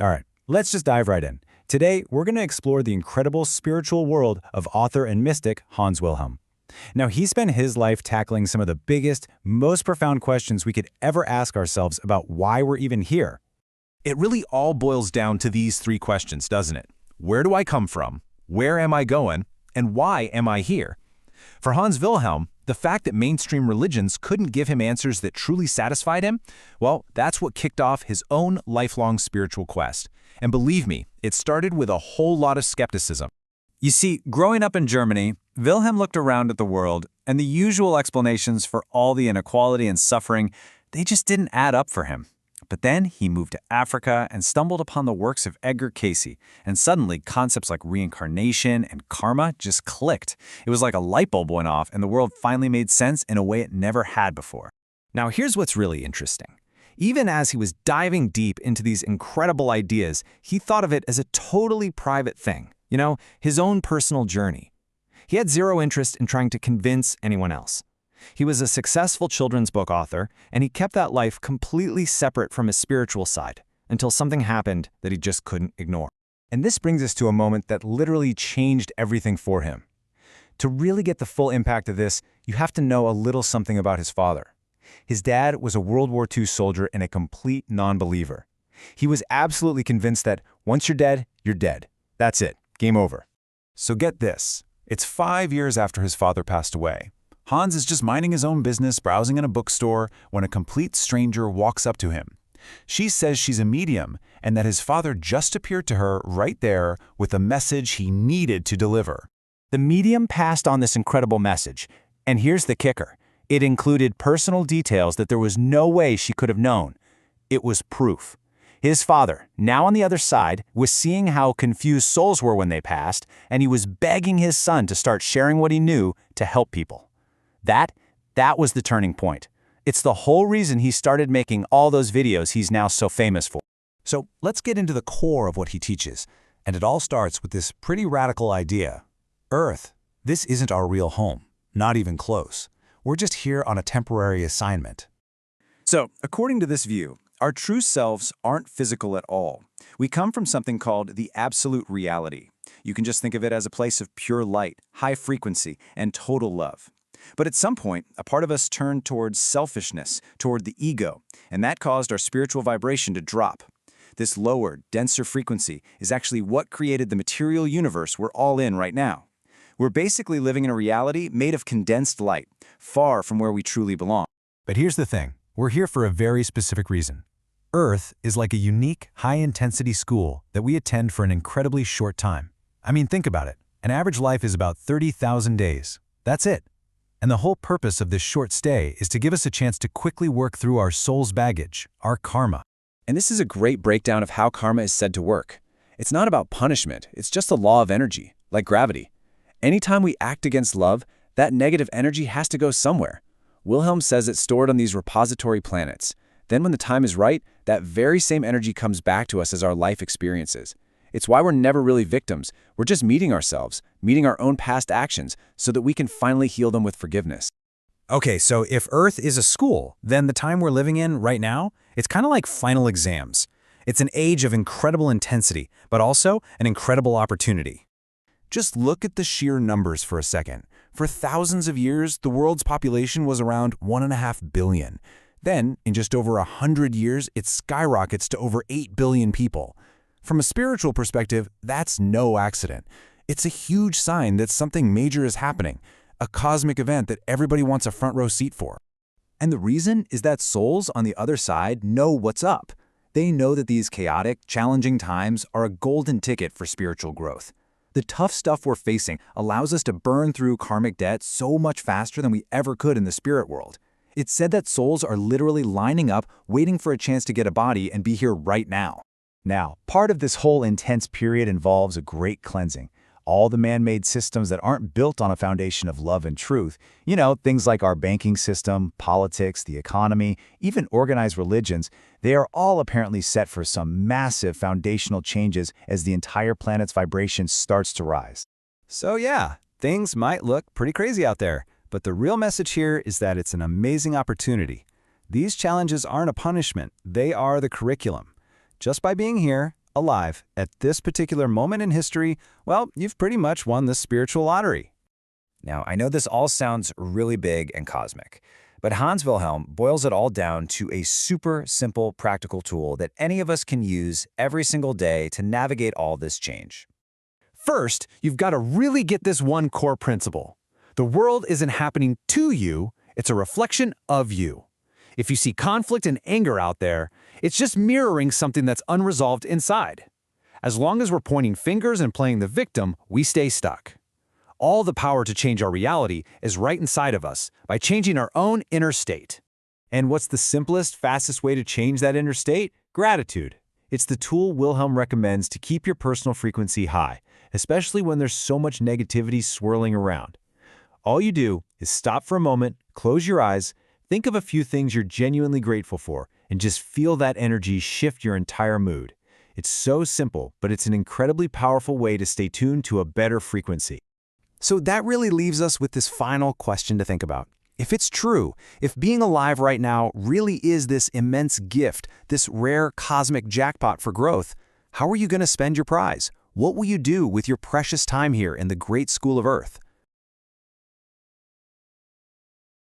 All right, let's just dive right in. Today, we're going to explore the incredible spiritual world of author and mystic Hans Wilhelm. Now, he spent his life tackling some of the biggest, most profound questions we could ever ask ourselves about why we're even here. It really all boils down to these three questions, doesn't it? Where do I come from? Where am I going? And why am I here? For Hans Wilhelm, the fact that mainstream religions couldn't give him answers that truly satisfied him, well, that's what kicked off his own lifelong spiritual quest. And believe me, it started with a whole lot of skepticism. You see, growing up in Germany, Wilhelm looked around at the world, and the usual explanations for all the inequality and suffering, they just didn't add up for him. But then he moved to Africa and stumbled upon the works of Edgar Cayce, and suddenly concepts like reincarnation and karma just clicked. It was like a light bulb went off and the world finally made sense in a way it never had before. Now here's what's really interesting. Even as he was diving deep into these incredible ideas, he thought of it as a totally private thing, his own personal journey. He had zero interest in trying to convince anyone else. He was a successful children's book author, and he kept that life completely separate from his spiritual side until something happened that he just couldn't ignore. And this brings us to a moment that literally changed everything for him. To really get the full impact of this, you have to know a little something about his father. His dad was a World War II soldier and a complete non-believer. He was absolutely convinced that once you're dead, you're dead. That's it. Game over. So get this. It's 5 years after his father passed away. Hans is just minding his own business, browsing in a bookstore, when a complete stranger walks up to him. She says she's a medium and that his father just appeared to her right there with a message he needed to deliver. The medium passed on this incredible message, and here's the kicker. It included personal details that there was no way she could have known. It was proof. His father, now on the other side, was seeing how confused souls were when they passed, and he was begging his son to start sharing what he knew to help people. That was the turning point. It's the whole reason he started making all those videos he's now so famous for. So let's get into the core of what he teaches. And it all starts with this pretty radical idea. Earth, this isn't our real home. Not even close. We're just here on a temporary assignment. So, according to this view, our true selves aren't physical at all. We come from something called the absolute reality. You can just think of it as a place of pure light, high frequency, and total love. But at some point, a part of us turned towards selfishness, toward the ego, and that caused our spiritual vibration to drop. This lower, denser frequency is actually what created the material universe we're all in right now. We're basically living in a reality made of condensed light, far from where we truly belong. But here's the thing. We're here for a very specific reason. Earth is like a unique, high-intensity school that we attend for an incredibly short time. I mean, think about it. An average life is about 30,000 days. That's it. And the whole purpose of this short stay is to give us a chance to quickly work through our soul's baggage, our karma. And this is a great breakdown of how karma is said to work. It's not about punishment, it's just a law of energy, like gravity. Anytime we act against love, that negative energy has to go somewhere. Wilhelm says it's stored on these repository planets. Then when the time is right, that very same energy comes back to us as our life experiences. It's why we're never really victims. We're just meeting ourselves, meeting our own past actions, so that we can finally heal them with forgiveness. Okay, so if Earth is a school, then the time we're living in right now, it's kind of like final exams. It's an age of incredible intensity, but also an incredible opportunity. Just look at the sheer numbers for a second. For thousands of years, the world's population was around 1.5 billion. Then, in just over 100 years, it skyrockets to over 8 billion people. From a spiritual perspective, that's no accident. It's a huge sign that something major is happening, a cosmic event that everybody wants a front row seat for. And the reason is that souls on the other side know what's up. They know that these chaotic, challenging times are a golden ticket for spiritual growth. The tough stuff we're facing allows us to burn through karmic debt so much faster than we ever could in the spirit world. It's said that souls are literally lining up, waiting for a chance to get a body and be here right now. Now, part of this whole intense period involves a great cleansing. All the man-made systems that aren't built on a foundation of love and truth, things like our banking system, politics, the economy, even organized religions, they are all apparently set for some massive foundational changes as the entire planet's vibration starts to rise. So yeah, things might look pretty crazy out there, but the real message here is that it's an amazing opportunity. These challenges aren't a punishment, they are the curriculum. Just by being here, alive at this particular moment in history, well, you've pretty much won the spiritual lottery. Now, I know this all sounds really big and cosmic, but Hans Wilhelm boils it all down to a super simple practical tool that any of us can use every single day to navigate all this change. First, you've got to really get this one core principle. The world isn't happening to you, it's a reflection of you. If you see conflict and anger out there, it's just mirroring something that's unresolved inside. As long as we're pointing fingers and playing the victim, we stay stuck. All the power to change our reality is right inside of us by changing our own inner state. And what's the simplest, fastest way to change that inner state? Gratitude. It's the tool Wilhelm recommends to keep your personal frequency high, especially when there's so much negativity swirling around. All you do is stop for a moment, close your eyes, think of a few things you're genuinely grateful for, and just feel that energy shift your entire mood. It's so simple, but it's an incredibly powerful way to stay tuned to a better frequency. So that really leaves us with this final question to think about. If it's true, if being alive right now really is this immense gift, this rare cosmic jackpot for growth, how are you going to spend your prize? What will you do with your precious time here in the great school of Earth?